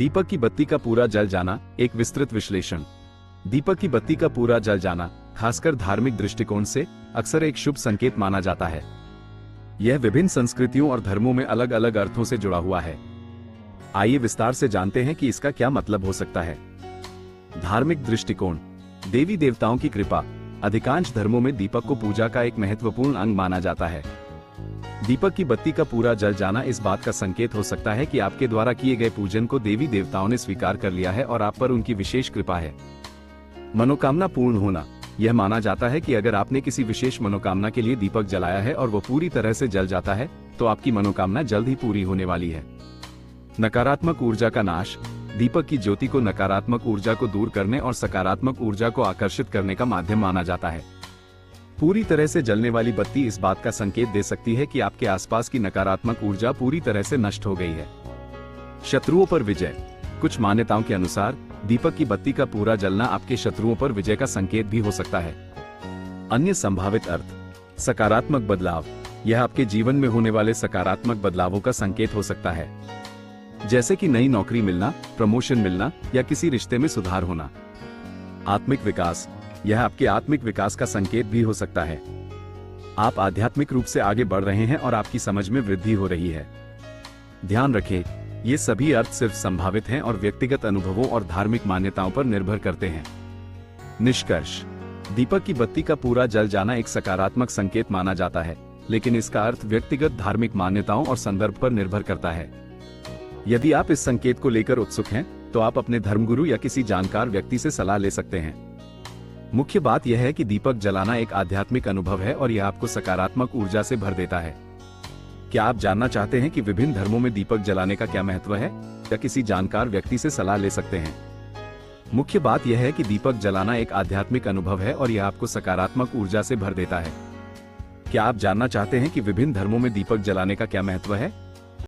दीपक की बत्ती का पूरा जल जाना, एक विस्तृत विश्लेषण। दीपक की बत्ती का पूरा जल जाना, खासकर धार्मिक दृष्टिकोण से, अक्सर एक शुभ संकेत माना जाता है। यह विभिन्न संस्कृतियों और धर्मों में अलग अलग अर्थों से जुड़ा हुआ है। आइए विस्तार से जानते हैं कि इसका क्या मतलब हो सकता है। धार्मिक दृष्टिकोण। देवी देवताओं की कृपा। अधिकांश धर्मों में दीपक को पूजा का एक महत्वपूर्ण अंग माना जाता है। दीपक की बत्ती का पूरा जल जाना इस बात का संकेत हो सकता है कि आपके द्वारा किए गए पूजन को देवी देवताओं ने स्वीकार कर लिया है और आप पर उनकी विशेष कृपा है। मनोकामना पूर्ण होना। यह माना जाता है कि अगर आपने किसी विशेष मनोकामना के लिए दीपक जलाया है और वो पूरी तरह से जल जाता है, तो आपकी मनोकामना जल्द ही पूरी होने वाली है। नकारात्मक ऊर्जा का नाश। दीपक की ज्योति को नकारात्मक ऊर्जा को दूर करने और सकारात्मक ऊर्जा को आकर्षित करने का माध्यम माना जाता है। पूरी तरह से जलने वाली बत्ती इस बात का संकेत दे सकती है कि आपके आसपास की नकारात्मक ऊर्जा पूरी तरह से नष्ट हो गई है। शत्रुओं पर विजय। कुछ मान्यताओं के अनुसार दीपक की बत्ती का पूरा जलना आपके शत्रुओं पर विजय का संकेत भी हो सकता है। अन्य संभावित अर्थ। सकारात्मक बदलाव। यह आपके जीवन में होने वाले सकारात्मक बदलावों का संकेत हो सकता है, जैसे कि नई नौकरी मिलना, प्रमोशन मिलना या किसी रिश्ते में सुधार होना। आत्मिक विकास। यह आपके आत्मिक विकास का संकेत भी हो सकता है। आप आध्यात्मिक रूप से आगे बढ़ रहे हैं और आपकी समझ में वृद्धि हो रही है। ध्यान रखें, ये सभी अर्थ सिर्फ संभावित हैं और व्यक्तिगत अनुभवों और धार्मिक मान्यताओं पर निर्भर करते हैं। निष्कर्ष। दीपक की बत्ती का पूरा जल जाना एक सकारात्मक संकेत माना जाता है, लेकिन इसका अर्थ व्यक्तिगत धार्मिक मान्यताओं और संदर्भ पर निर्भर करता है। यदि आप इस संकेत को लेकर उत्सुक हैं, तो आप अपने धर्मगुरु या किसी जानकार व्यक्ति से सलाह ले सकते हैं। मुख्य बात यह है कि दीपक जलाना एक आध्यात्मिक अनुभव है और यह आपको सकारात्मक ऊर्जा से भर देता है। क्या आप जानना चाहते हैं कि विभिन्न धर्मों में दीपक जलाने का क्या महत्व है, या किसी जानकार व्यक्ति से सलाह ले सकते हैं। मुख्य बात यह है कि दीपक जलाना एक आध्यात्मिक अनुभव है और यह आपको सकारात्मक ऊर्जा से भर देता है। क्या आप जानना चाहते हैं कि विभिन्न धर्मों में दीपक जलाने का क्या महत्व है,